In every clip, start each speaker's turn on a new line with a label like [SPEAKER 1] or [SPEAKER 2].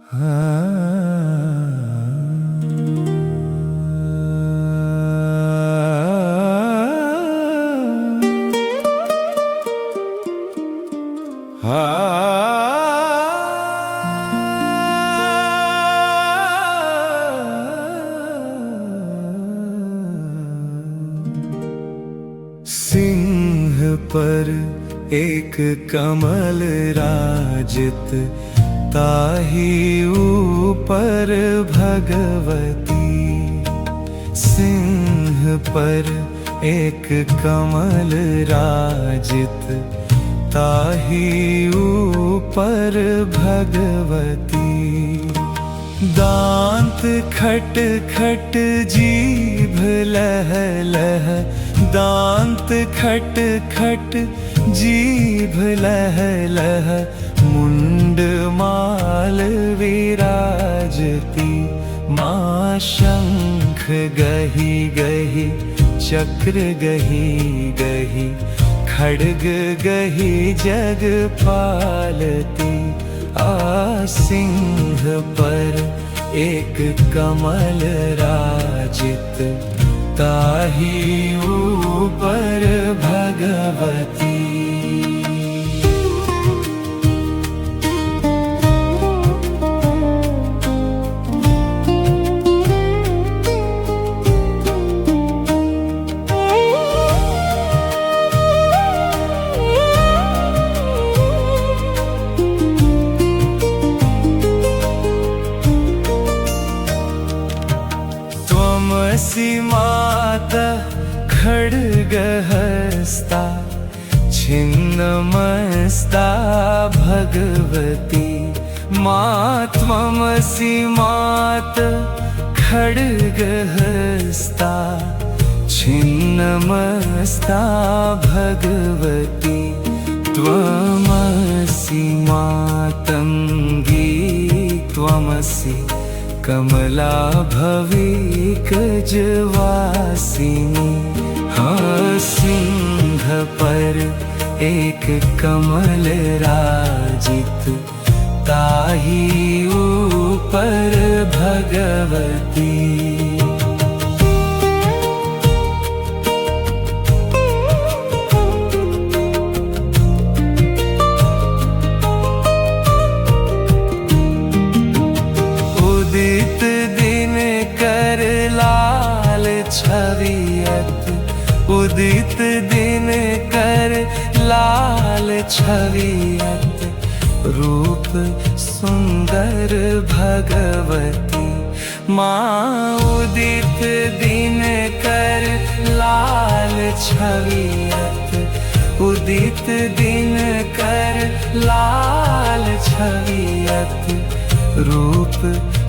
[SPEAKER 1] सिंह पर एक कमल राजित, ताहि ऊपर भगवती। सिंह पर एक कमल राजित, ताहि ऊपर भगवती। दांत खट खट जीभ लह लह, दांत खट खट जीभ लह लह। मुंड माल विराजती, माँ शंख गही गही, चक्र गही गही, खड्ग गही जग पालती। सिंह पर एक कमल राजित, ताहि ऊपर भगवती। त्वमसि मातः खड्गहस्ता, छिन्नमस्ता भगवती। माँ त्वमसि मातः खड्गहस्ता, छिन्नमस्ता भगवती। त्वमसि मातंगी, त्वमसि कमला भविकजवासिनी। सिंह पर एक कमल राजित, ताहि ऊपर भगवती। उदित दिन कर लाल छवियत, उदित दिन कर लाल छवियत। रूप सुंदर भगवती। माँ उदित दिन कर लाल छवियत, उदित दिन कर लाल छवियत। रूप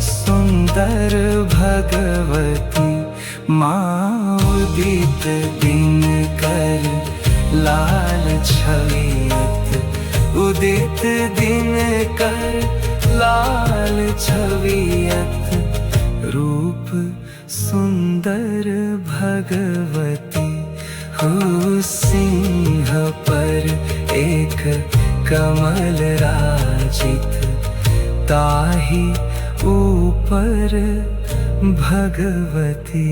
[SPEAKER 1] सुंदर भगवती। माँ उदित दिन कर लाल छवियत, उदित दिन कर लाल छवियत। रूप सुंदर भगवती। सिंह पर एक कमल राजित, ताहि ऊपर भगवती।